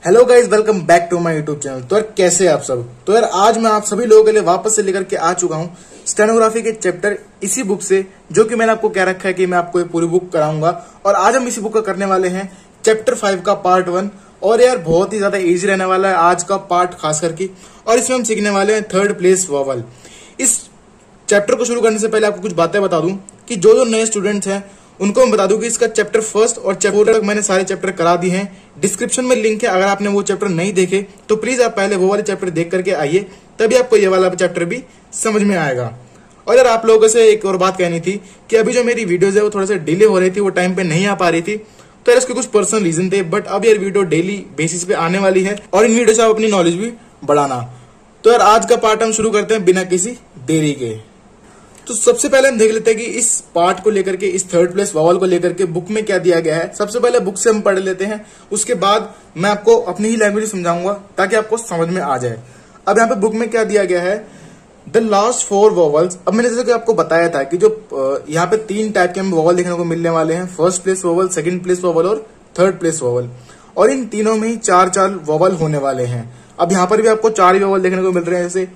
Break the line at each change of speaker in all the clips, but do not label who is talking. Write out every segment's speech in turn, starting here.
Hello guys, welcome back to my YouTube channel. तो यार कैसे हैं आप सब। तो यार आज मैं आप सभी लोगों के लिए वापस से लेकर के आ चुका हूँ स्टेनोग्राफी के चैप्टर इसी बुक से, जो कि मैंने आपको कह रखा है कि मैं आपको ये पूरी बुक कराऊंगा। और आज हम इसी बुक का करने वाले हैं चैप्टर 5 का पार्ट 1। और यार बहुत ही ज्यादा इजी रहने वाला है आज का पार्ट खास करके। और इसमें हम सीखने वाले हैं थर्ड प्लेस वोवल। इस चैप्टर को शुरू करने से पहले आपको कुछ बातें बता दूं कि जो नए स्टूडेंट्स हैं उनको मैं बता दूं कि इसका चैप्टर फर्स्ट और चैप्टर तक मैंने सारे चैप्टर करा दिए हैं। डिस्क्रिप्शन में लिंक है, अगर आपने वो चैप्टर नहीं देखे तो प्लीज आप पहले वो वाले चैप्टर देख करके आइए, तभी आपको ये वाला चैप्टर भी समझ में आएगा। और यार आप लोगों से एक और बात कहनी थी कि अभी जो मेरी वीडियोज है वो थोड़ा सा डिले हो रही थी, वो टाइम पे नहीं आ पा रही थी। तो यार इसके कुछ पर्सनल रीजन थे, बट अब यार वीडियो डेली बेसिस पे आने वाली है और इन वीडियो से आप अपनी नॉलेज भी बढ़ाना। तो यार आज का पार्ट हम शुरू करते हैं बिना किसी देरी के। तो सबसे पहले हम देख लेते हैं कि इस पार्ट को लेकर के, इस थर्ड प्लेस वोवल को लेकर के बुक में क्या दिया गया है। सबसे पहले बुक से हम पढ़ लेते हैं, उसके बाद मैं आपको अपनी ही लैंग्वेज समझाऊंगा ताकि आपको समझ में आ जाए। अब यहाँ पे बुक में क्या दिया गया है, द लास्ट 4 वोवल्स। अब मैंने जैसे कि आपको बताया था कि जो यहाँ पे 3 टाइप के हमें वोवल देखने को मिलने वाले हैं, first place vowel, second place vowel और थर्ड प्लेस वोवल। और इन तीनों में ही 4 वोवल होने वाले हैं। अब यहाँ पर भी आपको 4 ही वोवल देखने को मिल रहे हैं, जैसे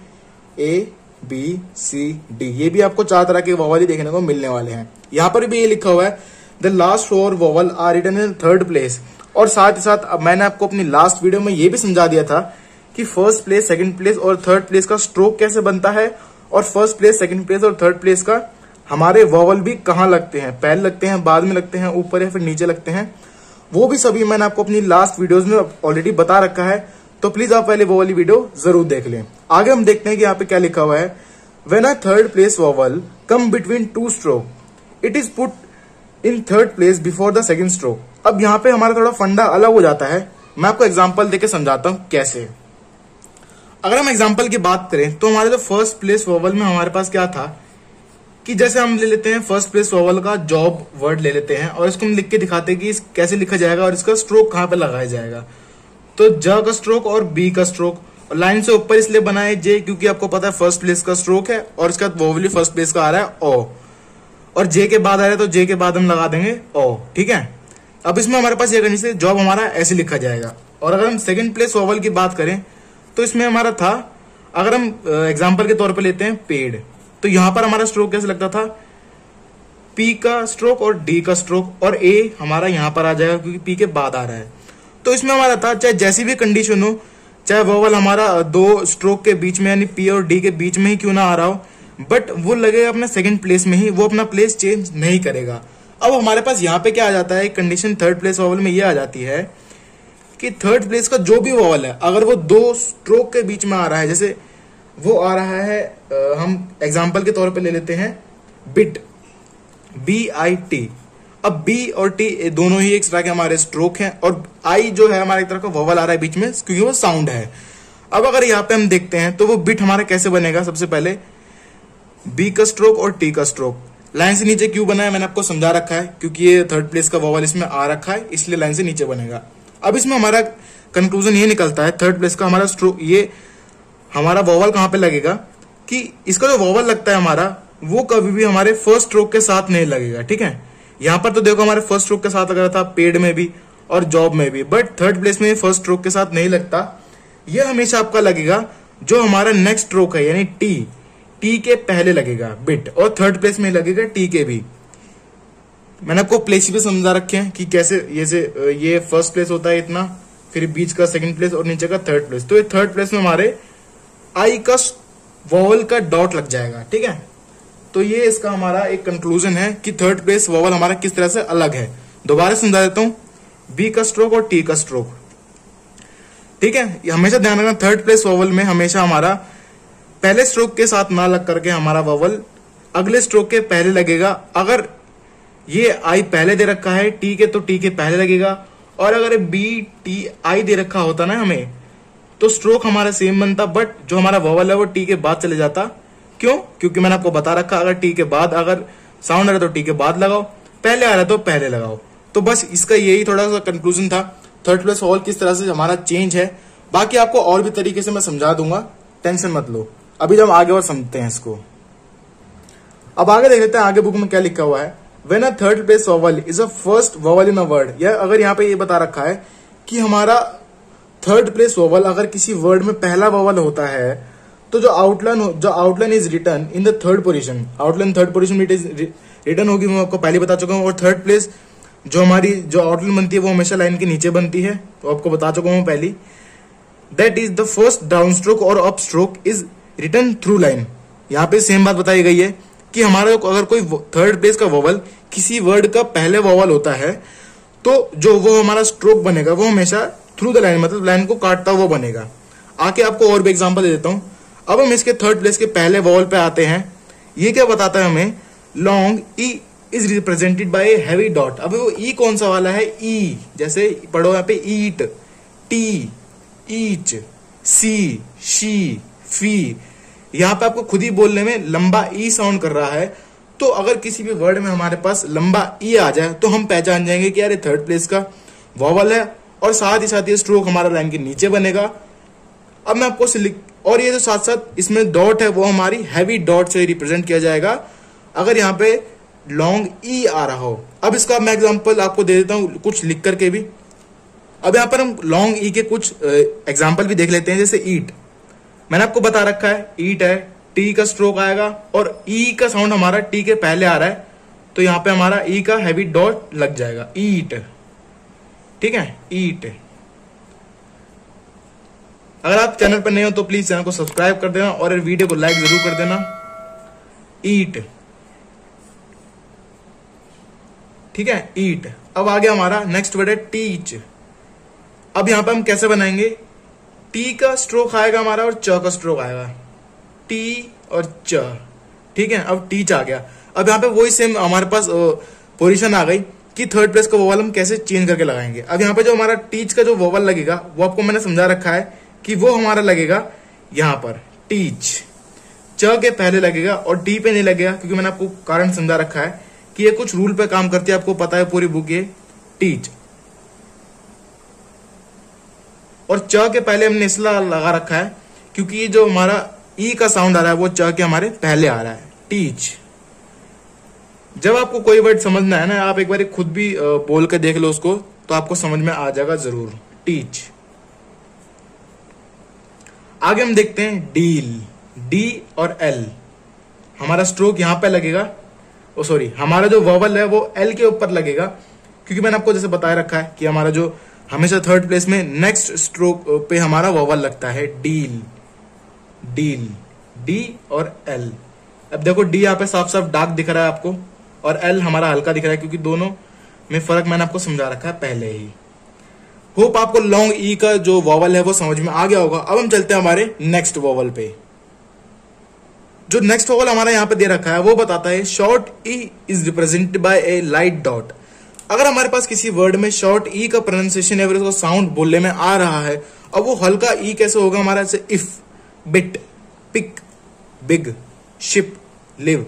ए, बी, सी, डी। ये भी आपको 4 तरह के वोवल ही देखने को मिलने वाले हैं। यहाँ पर भी ये लिखा हुआ है the last 4 vowel are written in third place. और साथ ही साथ अब मैंने आपको अपनी लास्ट वीडियो में ये भी समझा दिया था कि फर्स्ट प्लेस, सेकंड प्लेस और थर्ड प्लेस का स्ट्रोक कैसे बनता है, और फर्स्ट प्लेस, सेकंड प्लेस और थर्ड प्लेस का हमारे वोवल भी कहाँ लगते हैं, पहले लगते हैं, बाद में लगते हैं, ऊपर या फिर नीचे लगते हैं। वो भी सभी मैंने आपको अपनी लास्ट वीडियोज में ऑलरेडी बता रखा है, तो प्लीज आप पहले वो वाली वीडियो जरूर देख लें। आगे हम देखते हैं कि यहाँ पे क्या लिखा हुआ है। When a third place vowel come between 2 stroke, it is put in third place before the second stroke. अब यहाँ पे हमारा थोड़ा फंडा अलग हो जाता है। मैं आपको एग्जांपल देके समझाता हूँ कैसे। अगर हम एग्जांपल की बात करें तो हमारे जो फर्स्ट प्लेस वोवल में हमारे पास क्या था कि जैसे हम ले लेते हैं फर्स्ट प्लेस वोवल का जॉब वर्ड ले लेते हैं और इसको हम लिख के दिखाते हैं कि कैसे लिखा जाएगा और इसका स्ट्रोक कहाँ पे लगाया जाएगा। तो ज का स्ट्रोक और बी का स्ट्रोक, और लाइन से ऊपर इसलिए बनाए जे क्योंकि आपको पता है फर्स्ट प्लेस का स्ट्रोक है और इसका वोवल फर्स्ट प्लेस का आ रहा है ओ, और जे के बाद आ रहा है तो जे के बाद हम लगा देंगे ओ। ठीक है, अब इसमें हमारे पास ये कंडीशन, जॉब हमारा ऐसे लिखा जाएगा। और अगर हम सेकंड प्लेस वोवल की बात करें तो इसमें हमारा था, अगर हम एग्जाम्पल के तौर पर लेते हैं पेड़, तो यहां पर हमारा स्ट्रोक कैसे लगता था, पी का स्ट्रोक और डी का स्ट्रोक, और ए हमारा यहां पर आ जाएगा क्योंकि पी के बाद आ रहा है। तो इसमें हमारा था चाहे जैसी भी कंडीशन हो, चाहे वोवल हमारा 2 स्ट्रोक के बीच में यानी पी और डी के बीच में ही क्यों ना आ रहा हो, बट वो लगेगा अपने सेकंड प्लेस में ही, वो अपना प्लेस चेंज नहीं करेगा। अब हमारे पास यहाँ पे क्या आ जाता है, कंडीशन थर्ड प्लेस वोवल में ये आ जाती है कि थर्ड प्लेस का जो भी वोवल है अगर वो 2 स्ट्रोक के बीच में आ रहा है, जैसे वो आ रहा है, हम एग्जाम्पल के तौर पर ले लेते हैं बिट, BIT। अब बी और टी दोनों ही एक तरह के हमारे स्ट्रोक हैं, और आई जो है हमारे एक तरह का वोवल आ रहा है बीच में क्योंकि वो साउंड है। अब अगर यहाँ पे हम देखते हैं तो वो बिट हमारा कैसे बनेगा, सबसे पहले बी का स्ट्रोक और टी का स्ट्रोक। लाइन से नीचे क्यों बना है मैंने आपको समझा रखा है, क्योंकि ये थर्ड प्लेस का वोवल इसमें आ रखा है इसलिए लाइन से नीचे बनेगा। अब इसमें हमारा कंक्लूजन ये निकलता है, थर्ड प्लेस का हमारा स्ट्रोक, ये हमारा वोवल कहाँ पे लगेगा कि इसका जो वोवल लगता है हमारा वो कभी भी हमारे फर्स्ट स्ट्रोक के साथ नहीं लगेगा। ठीक है, यहाँ पर तो देखो हमारे फर्स्ट स्ट्रोक के साथ लगा था पेड़ में भी और जॉब में भी, बट थर्ड प्लेस में फर्स्ट स्ट्रोक के साथ नहीं लगता। ये हमेशा आपका लगेगा जो हमारा नेक्स्ट स्ट्रोक है यानी टी के पहले लगेगा बिट, और थर्ड प्लेस में लगेगा टी के भी। मैंने आपको प्लेस भी समझा रखे हैं कि कैसे ये फर्स्ट प्लेस होता है इतना, फिर बीच का सेकंड प्लेस और नीचे का थर्ड प्लेस। तो ये थर्ड प्लेस में हमारे आई का वोवल का डॉट लग जाएगा। ठीक है, तो ये इसका हमारा एक कंक्लूजन है कि थर्ड प्लेस वोवल हमारा किस तरह से अलग है। दोबारा समझा देता हूं, बी का स्ट्रोक और टी का स्ट्रोक। ठीक है, ये हमेशा ध्यान रखना, थर्ड प्लेस वोवल में हमेशा हमारा पहले स्ट्रोक के साथ ना लग करके हमारा वोवल अगले स्ट्रोक के पहले लगेगा। अगर ये आई पहले दे रखा है टी के तो टी के पहले लगेगा, और अगर बी टी आई दे रखा होता ना हमें तो स्ट्रोक हमारा सेम बनता, बट जो हमारा वोवल है वो टी के बाद चले जाता। क्यों? क्योंकि मैंने आपको बता रखा अगर टी के बाद, अगर साउंड आ रहा है तो टी के बाद लगाओ, पहले आ रहा है तो पहले लगाओ। तो बस इसका यही थोड़ा सा कंक्लूजन था, थर्ड प्लेस वोवल किस तरह से हमारा चेंज है। बाकी आपको और भी तरीके से मैं समझा दूंगा, टेंशन मत लो। अभी जब आगे और समझते हैं इसको, अब आगे देख लेते हैं आगे बुक में क्या लिखा हुआ है। When a third place vowel is a first vowel in a word, या अगर यहाँ पे ये बता रखा है कि हमारा थर्ड प्लेस वोवल अगर किसी वर्ड में पहला वोवल होता है तो जो outline is return in the third position, outline third position में रिटर्न होगी, मैं आपको पहले बता चुका हूँ। और थर्ड प्लेस जो हमारी जो आउटलाइन बनती है वो हमेशा लाइन के नीचे बनती है, तो आपको बता चुका हूँ पहली। That is the first down stroke और up stroke is return through line. यहाँ पे सेम बात बताई गई है कि हमारा अगर कोई थर्ड प्लेस का वोवल किसी वर्ड का पहले वोवल होता है तो जो वो हमारा स्ट्रोक बनेगा वो हमेशा थ्रू द लाइन, मतलब लाइन को काटता हुआ बनेगा। आके आपको और भी एग्जांपल दे देता हूं। अब हम इसके थर्ड प्लेस के पहले वोवल पे आते हैं। ये क्या बताता है हमें, long E is represented bye a heavy dot. अब वो ई कौन सा वाला है, ई, जैसे पढ़ो यहाँ पे ईट, टी, ईच, सी, शी, फी। यहाँ पे आपको खुद ही बोलने में लंबा ई साउंड कर रहा है, तो अगर किसी भी वर्ड में हमारे पास लंबा ई आ जाए तो हम पहचान जाएंगे कि यार ये थर्ड प्लेस का वोवल है, और साथ ही ये स्ट्रोक हमारा लाइन के नीचे बनेगा। अब मैं आपको और ये जो साथ साथ इसमें डॉट है वो हमारी हैवी डॉट से रिप्रेजेंट किया जाएगा अगर यहाँ पे लॉन्ग ई आ रहा हो। अब इसका मैं एग्जांपल आपको दे देता हूँ कुछ लिख करके भी। अब यहाँ पर हम लॉन्ग ई के कुछ एग्जांपल भी देख लेते हैं। जैसे ईट, मैंने आपको बता रखा है ईट है, टी का स्ट्रोक आएगा और ई का साउंड हमारा टी के पहले आ रहा है, तो यहाँ पे हमारा ई का हैवी डॉट लग जाएगा, ईट। ठीक है, ईट। अगर आप चैनल पर नए हो तो प्लीज चैनल को सब्सक्राइब कर देना और वीडियो को लाइक जरूर कर देना। ईट, ठीक है, ईट। अब आ गया हमारा नेक्स्ट वर्ड है टीच। अब यहां पे हम कैसे बनाएंगे, टी का स्ट्रोक आएगा हमारा और च का स्ट्रोक आएगा, टी और च। ठीक है, अब टीच आ गया। अब यहाँ पे वही सेम हमारे पास पोजीशन आ गई कि थर्ड प्लेस का वोवल हम कैसे चेंज करके लगाएंगे। अब यहाँ पे जो हमारा टीच का जो वोवल लगेगा वो आपको मैंने समझा रखा है कि वो हमारा लगेगा यहाँ पर टीच, च के पहले लगेगा और टी पे नहीं लगेगा, क्योंकि मैंने आपको कारण समझा रखा है कि ये कुछ रूल पे काम करती है, आपको पता है पूरी बुक ये टीच। और च के पहले हमने इसलिए लगा रखा है क्योंकि ये जो हमारा ई का साउंड आ रहा है वो च के हमारे पहले आ रहा है, टीच। जब आपको कोई वर्ड समझना है ना, आप एक बार खुद भी बोल के देख लो उसको, तो आपको समझ में आ जाएगा जरूर, टीच। आगे हम देखते हैं डील, डी और एल। हमारा स्ट्रोक यहां पे लगेगा, हमारा जो वोवल है वो एल के ऊपर लगेगा, क्योंकि मैंने आपको जैसे बताया रखा है कि हमारा जो हमेशा थर्ड प्लेस में नेक्स्ट स्ट्रोक पे हमारा वोवल लगता है, डील, डील, डी और एल। अब देखो डी यहाँ पे साफ साफ डार्क दिख रहा है आपको और एल हमारा हल्का दिख रहा है, क्योंकि दोनों में फर्क मैंने आपको समझा रखा है पहले ही। होप आपको लॉन्ग ई का जो वोवल है वो समझ में आ गया होगा। अब हम चलते हैं हमारे नेक्स्ट वोवल पे। जो नेक्स्ट वोवल हमारा यहाँ पे दे रखा है वो बताता है short E is represented bye A light dot. अगर हमारे पास किसी वर्ड में शॉर्ट ई का प्रोनाउंसिएशन या फिर उसका साउंड बोलने में आ रहा है, अब वो हल्का ई कैसे होगा हमारा, जैसे if, bit, pick, big, ship, live.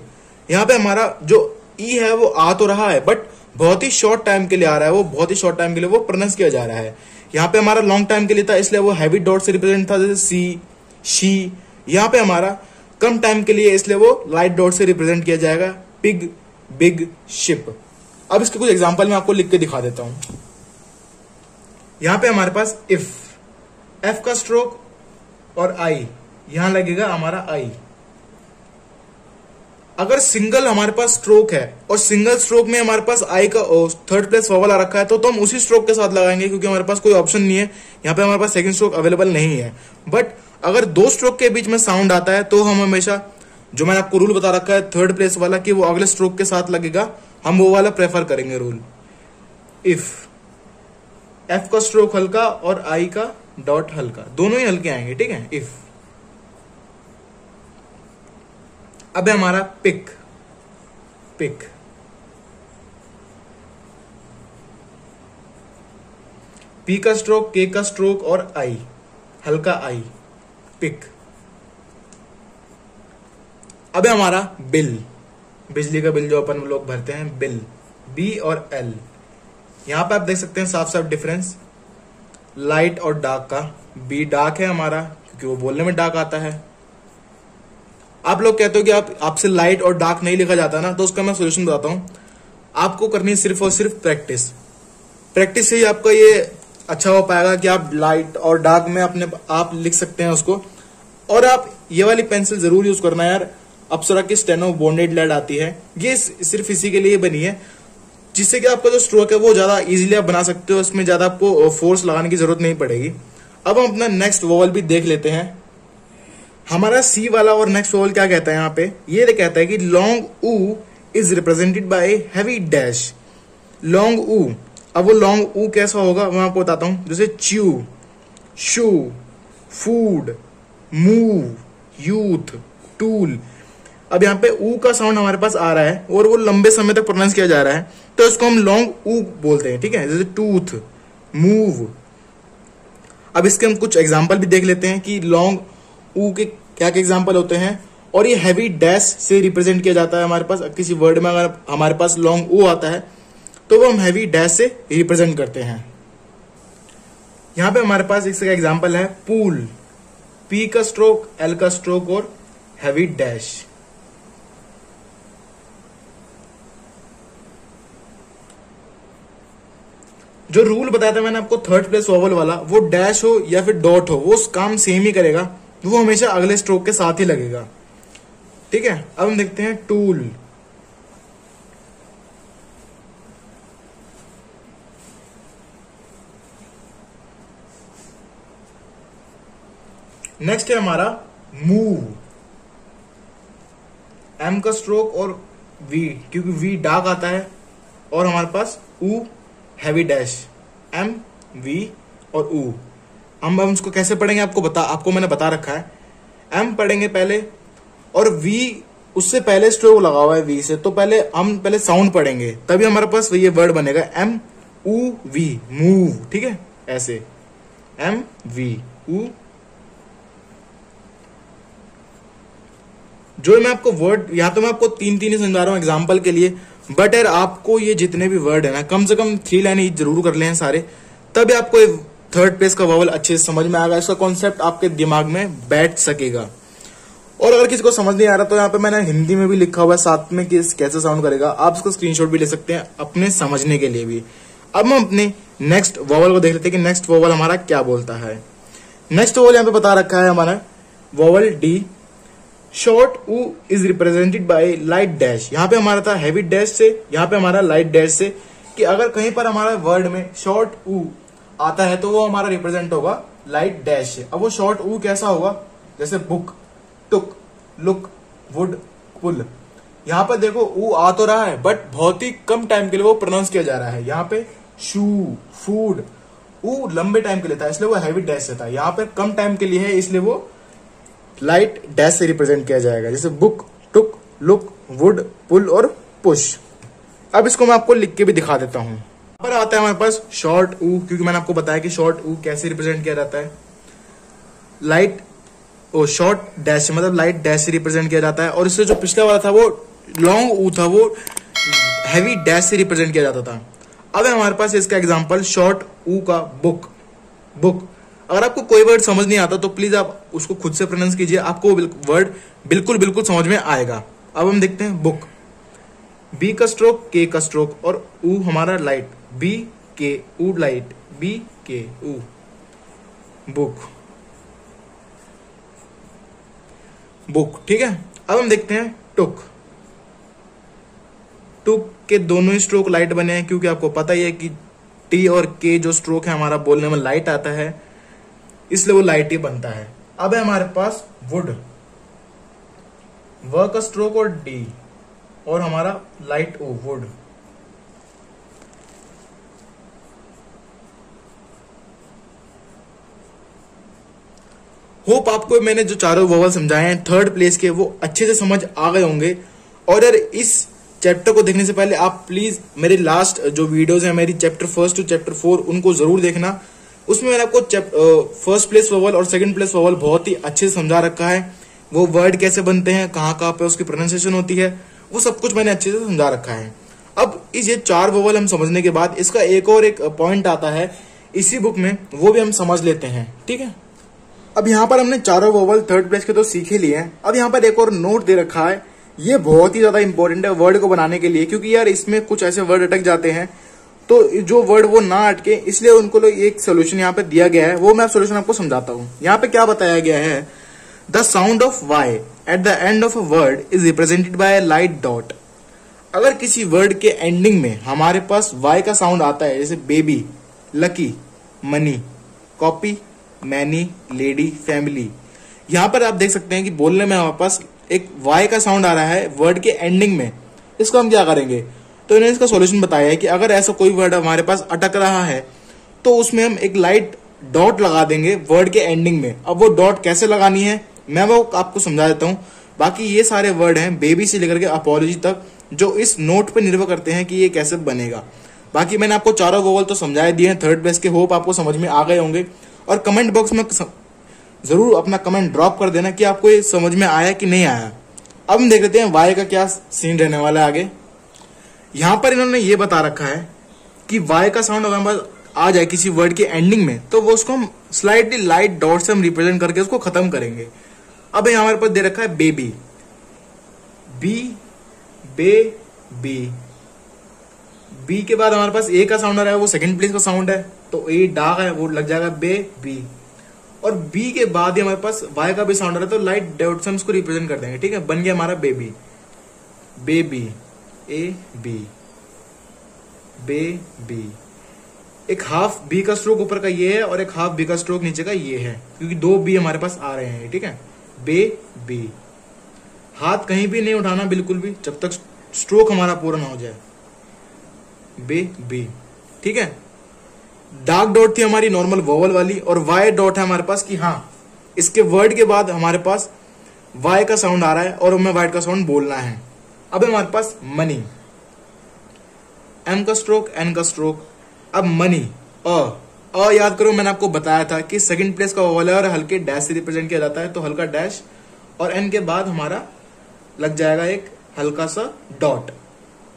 यहाँ पे हमारा जो ई है वो आ तो रहा है बट बहुत ही शॉर्ट टाइम के लिए आ रहा है, वो बहुत ही शॉर्ट टाइम के लिए वो प्रोनाउंस किया जा रहा है। यहाँ पे हमारा लॉन्ग टाइम के लिए था इसलिए वो हैवी डॉट से रिप्रेजेंट था, जैसे सी, शी। यहाँ पे हमारा कम टाइम के लिए इसलिए वो लाइट डॉट से रिप्रेजेंट किया जाएगा, पिग, बिग, शिप। अब इसके कुछ एग्जांपल मैं आपको लिख के दिखा देता हूं। यहां पे हमारे पास इफ, एफ का स्ट्रोक और आई, यहां लगेगा हमारा आई। अगर सिंगल हमारे पास स्ट्रोक है और सिंगल स्ट्रोक में हमारे पास आई का थर्ड प्लेस वोवल आ रखा है तो हम उसी स्ट्रोक के साथ लगाएंगे, क्योंकि हमारे पास कोई ऑप्शन नहीं है, यहाँ पे हमारे पास सेकंड स्ट्रोक अवेलेबल नहीं है। बट अगर दो स्ट्रोक के बीच में साउंड आता है तो हम हमेशा, जो मैंने आपको रूल बता रखा है थर्ड प्लेस वाला, कि वो अगले स्ट्रोक के साथ लगेगा, हम वो वाला प्रेफर करेंगे रूल। इफ, एफ का स्ट्रोक हल्का और आई का डॉट हल्का, दोनों ही हल्के आएंगे, ठीक है, इफ। अब है हमारा पिक, पिक। पी का स्ट्रोक, के का स्ट्रोक और आई, हल्का आई, पिक। अब है हमारा बिल, बिजली का बिल जो अपन लोग भरते हैं, बिल, बी और एल। यहां पे आप देख सकते हैं साफ साफ डिफरेंस लाइट और डार्क का। बी डार्क है हमारा क्योंकि वो बोलने में डार्क आता है। आप लोग कहते हो कि आपसे लाइट और डार्क नहीं लिखा जाता ना, तो उसका मैं सोल्यूशन बताता हूं। आपको करनी है सिर्फ और सिर्फ प्रैक्टिस। प्रैक्टिस से ही आपका ये अच्छा हो पाएगा कि आप लाइट और डार्क में अपने आप लिख सकते हैं उसको। और आप ये वाली पेंसिल जरूर यूज करना यार, अप्सरा की स्टेनो बॉन्डेड लेड आती है, ये सिर्फ इसी के लिए बनी है, जिससे कि आपका जो स्ट्रोक है वो ज्यादा इजीली आप बना सकते हो, उसमें ज्यादा आपको फोर्स लगाने की जरूरत नहीं पड़ेगी। अब हम अपना नेक्स्ट वोवल भी देख लेते हैं। हमारा सी वाला और नेक्स्ट वोवल क्या कहता है यहाँ पे, ये कहता है कि लॉन्ग ऊ is represented bye heavy dash. Long ऊ, अब वो लॉन्ग ऊ कैसा होगा मैं आपको बताता हूं। जैसे च्यू, शू, फूड, मूव, यूथ, टूल। अब यहाँ पे ऊ का साउंड हमारे पास आ रहा है और वो लंबे समय तक प्रोनाउंस किया जा रहा है, तो इसको हम लॉन्ग ऊ बोलते हैं, ठीक है। जैसे टूथ, मूव। अब इसके हम कुछ एग्जांपल भी देख लेते हैं कि लॉन्ग ऊ के क्या क्या एग्जांपल होते हैं। और ये हैवी डैश से रिप्रेजेंट किया जाता है हमारे पास। किसी वर्ड में अगर हमारे पास लॉन्ग ऊ आता है तो वो हम हैवी डैश से रिप्रेजेंट करते हैं। यहां पे हमारे पास इसका एग्जांपल है पूल, पी का स्ट्रोक, एल का स्ट्रोक और हैवी डैश। जो रूल बताया था मैंने आपको थर्ड प्लेस वोवल वाला, वो डैश हो या फिर डॉट हो, वो काम सेम ही करेगा, वो हमेशा अगले स्ट्रोक के साथ ही लगेगा, ठीक है। अब हम देखते हैं टूल। नेक्स्ट है हमारा मूव, एम का स्ट्रोक और वी, क्योंकि वी डार्क आता है, और हमारे पास ऊ हैवी डैश, एम, वी और ऊ। हम इसको कैसे पढ़ेंगे आपको मैंने बता रखा है। एम पढ़ेंगे पहले और वी उससे पहले स्ट्रोक लगा हुआ है वी से, तो हम पहले साउंड पढ़ेंगे, तभी हमारे पास ये वर्ड बनेगा एम ऊ वी, मूव, ठीक है। ऐसे एम वी ऊ। जो मैं आपको वर्ड यहां तो मैं आपको तीन ही समझा रहा हूं एग्जाम्पल के लिए, बट यार आपको ये जितने भी वर्ड है ना कम से कम 3 लाइन जरूर कर लें सारे, तभी आपको थर्ड प्लेस का वोवल अच्छे से समझ में आएगा, इसका कॉन्सेप्ट आपके दिमाग में बैठ सकेगा। और अगर किसी को समझ नहीं आ रहा तो यहाँ पे मैंने हिंदी में भी लिखा हुआ है साथ में कि कैसे साउंड करेगा, आप इसको स्क्रीनशॉट भी ले सकते हैं अपने समझने के लिए भी। अब हम अपने नेक्स्ट वोवल को देख लेते हैं कि नेक्स्ट वोवल हमारा क्या बोलता है। नेक्स्ट वोवल यहाँ पे बता रखा है हमारा वोवल डी। शॉर्ट ऊ is represented by light dash. यहाँ पे हमारा था हैवी डैश से, यहाँ पे हमारा लाइट डैश से, कि अगर कहीं पर हमारा वर्ड में शॉर्ट ऊ आता है तो वो हमारा रिप्रेजेंट होगा लाइट डैश से। अब वो शॉर्ट ऊ कैसा होगा, जैसे बुक, टुक, लुक, वुड, पुल। यहाँ पर देखो ऊ आ तो रहा है बट बहुत ही कम टाइम के लिए वो प्रोनाउंस किया जा रहा है। यहाँ पे शू, फूड, ऊ लंबे टाइम के लिए था इसलिए वो हैवी डैश से था, यहाँ पे कम टाइम के लिए है इसलिए वो लाइट डैश से रिप्रेजेंट किया जाएगा। जैसे बुक, टुक, लुक, वुड, पुल और पुश। अब इसको मैं आपको लिख के भी दिखा देता हूं। पर आता है हमारे पास शॉर्ट ऊ, क्योंकि मैंने आपको बताया कि शॉर्ट ऊ कैसे रिप्रेजेंट किया जाता है। लाइट शॉर्ट डैश से, मतलब लाइट डैश से रिप्रेजेंट किया जाता है। और इससे जो पिछला वाला था वो लॉन्ग ऊ था, वो हैवी डैश से रिप्रेजेंट किया जाता था। अब हमारे पास इसका एग्जाम्पल शॉर्ट ऊ का बुक। बुक, अगर आपको कोई वर्ड समझ नहीं आता तो प्लीज आप उसको खुद से प्रोनाउंस कीजिए, आपको वर्ड बिल्कुल समझ में आएगा। अब हम देखते हैं बुक। बी का स्ट्रोक, के का स्ट्रोक और ऊ हमारा लाइट, बी के ऊ लाइट, बी के ऊ, बुक, बुक, ठीक है। अब हम देखते हैं टुक। टुक के दोनों ही स्ट्रोक लाइट बने हैं, क्योंकि आपको पता ही है कि टी और के जो स्ट्रोक है हमारा बोलने में लाइट आता है, इसलिए वो लाइट ही बनता है। अब है हमारे पास वुड। व का स्ट्रोक और डी और हमारा लाइट ओ, वुड। होप आपको मैंने जो चारों वोवल समझाए हैं थर्ड प्लेस के वो अच्छे से समझ आ गए होंगे। और यार इस चैप्टर को देखने से पहले आप प्लीज मेरे लास्ट जो वीडियोस हैं मेरी चैप्टर 1 to चैप्टर 4 उनको जरूर देखना। उसमें मैंने आपको फर्स्ट प्लेस वोवल और सेकंड प्लेस वोवल बहुत ही अच्छे से समझा रखा है। वो वर्ड कैसे बनते हैं, कहाँ पे उसकी प्रोनाउंसिएशन होती है, वो सब कुछ मैंने अच्छे से समझा रखा है। अब ये 4 वोवल हम समझने के बाद इसका एक पॉइंट आता है इसी बुक में, वो भी हम समझ लेते हैं, ठीक है। अब यहाँ पर हमने चारों वोवल थर्ड प्लेस के तो सीख ही लिए हैं। अब यहाँ पर एक और नोट दे रखा है, ये बहुत ही ज्यादा इंपॉर्टेंट है वर्ड को बनाने के लिए, क्योंकि यार इसमें कुछ ऐसे वर्ड अटक जाते हैं तो जो वर्ड वो ना अटके, इसलिए उनको एक सोल्यूशन यहाँ पे दिया गया है, वो मैं सोल्यूशन आपको समझाता हूँ। यहाँ पे क्या बताया गया है, the sound of Y at the end of a word is represented by a light dot. अगर किसी वर्ड के एंडिंग में हमारे पास वाई का साउंड आता है, जैसे baby, lucky, money, copy, many, lady, family, यहाँ पर आप देख सकते हैं कि बोलने में हमारे पास एक वाई का साउंड आ रहा है वर्ड के एंडिंग में। इसको हम क्या करेंगे, तो इन्होंने इसका सॉल्यूशन बताया है कि अगर ऐसा कोई वर्ड हमारे पास अटक रहा है तो उसमें हम एक लाइट डॉट लगा देंगे वर्ड के एंडिंग में। अब वो डॉट कैसे लगानी है मैं वो आपको समझा देता हूँ। बाकी ये सारे वर्ड हैं बेबी से लेकर के अपॉलॉजी तक, जो इस नोट पे निर्भर करते हैं कि ये कैसे बनेगा। बाकी मैंने आपको चारों वोवल तो समझाए दिए हैं थर्ड बेस के, होप आपको समझ में आ गए होंगे। और कमेंट बॉक्स में जरूर अपना कमेंट ड्रॉप कर देना कि आपको ये समझ में आया कि नहीं आया। अब हम देख लेते हैं वाई का क्या सीन रहने वाला है आगे। यहां पर इन्होंने ये बता रखा है कि वाई का साउंड अगर आ जाए किसी वर्ड के एंडिंग में तो वो उसको हम स्लाइटली लाइट डॉट से हम रिप्रेजेंट करके उसको खत्म करेंगे। अब यहाँ हमारे पास दे रखा है बेबी, बी, बे, बी के बाद हमारे पास ए का साउंड आ रहा है, वो सेकंड प्लेस का साउंड है, तो ए डाक है, वो लग जाएगा बे, बी। और बी के बाद ही हमारे पास वाई का भी साउंड आ रहा है, तो लाइट डॉट से हम उसको रिप्रेजेंट कर देंगे। ठीक है, बन गया हमारा baby, baby, A B, B. एक हाफ बी का स्ट्रोक ऊपर का ये है और एक हाफ बी का स्ट्रोक नीचे का ये है, क्योंकि दो बी हमारे पास आ रहे हैं। ठीक है, बे, बी। हाथ कहीं भी नहीं उठाना बिल्कुल भी जब तक स्ट्रोक हमारा पूरा ना हो जाए, बे, बी। ठीक है, डार्क डॉट थी हमारी नॉर्मल वोवल वाली, और वाई डॉट है हमारे पास कि हाँ इसके वर्ड के बाद हमारे पास वाई का साउंड आ रहा है और हमें वाई का साउंड बोलना है। अब हमारे पास मनी, एम का स्ट्रोक, एन का स्ट्रोक। अब मनी, अ याद करो मैंने आपको बताया था कि सेकंड प्लेस का वोवल है और हल्के डैश से रिप्रेजेंट किया जाता है, तो हल्का डैश, और एन के बाद हमारा लग जाएगा एक हल्का सा डॉट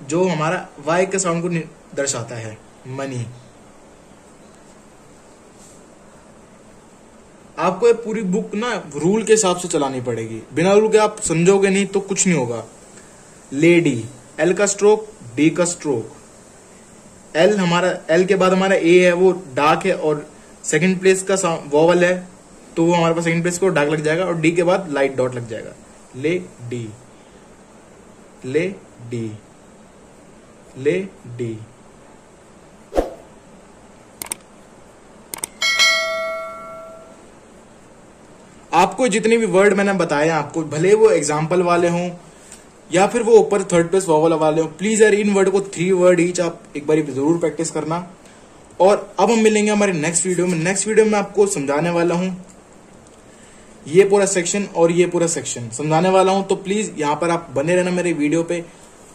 जो हमारा वाई के साउंड को दर्शाता है, मनी। आपको ये पूरी बुक ना रूल के हिसाब से चलानी पड़ेगी, बिना रूल के आप समझोगे नहीं तो कुछ नहीं होगा। लेडी, एल का स्ट्रोक, डी का स्ट्रोक। एल के बाद हमारा ए है, वो डार्क है और सेकंड प्लेस का वोवल है, तो वो हमारे पास सेकंड प्लेस को डार्क लग जाएगा, और डी के बाद लाइट डॉट लग जाएगा। ले डी, ले डी, ले डी। आपको जितने भी वर्ड मैंने बताए आपको, भले वो एग्जाम्पल वाले हों या फिर वो ऊपर थर्ड प्लेस वोवल वाले हो, प्लीज यार इन वर्ड को 3 वर्ड ईच आप एक बार जरूर प्रैक्टिस करना। और अब हम मिलेंगे हमारे नेक्स्ट वीडियो में। नेक्स्ट वीडियो में आपको समझाने वाला हूं ये पूरा सेक्शन और ये पूरा सेक्शन समझाने वाला हूं, तो प्लीज यहाँ पर आप बने रहना मेरे वीडियो पे।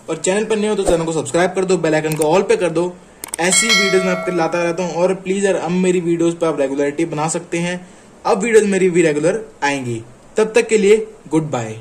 और चैनल पर नहीं हो तो चैनल को सब्सक्राइब कर दो, बेल आइकन को ऑल पे कर दो। ऐसी वीडियोस मैं आपके लाता रहता हूँ। और प्लीज यार अब मेरी वीडियोस पे आप रेगुलरिटी बना सकते हैं, अब वीडियोस मेरी भी रेगुलर आएंगी। तब तक के लिए गुड बाय।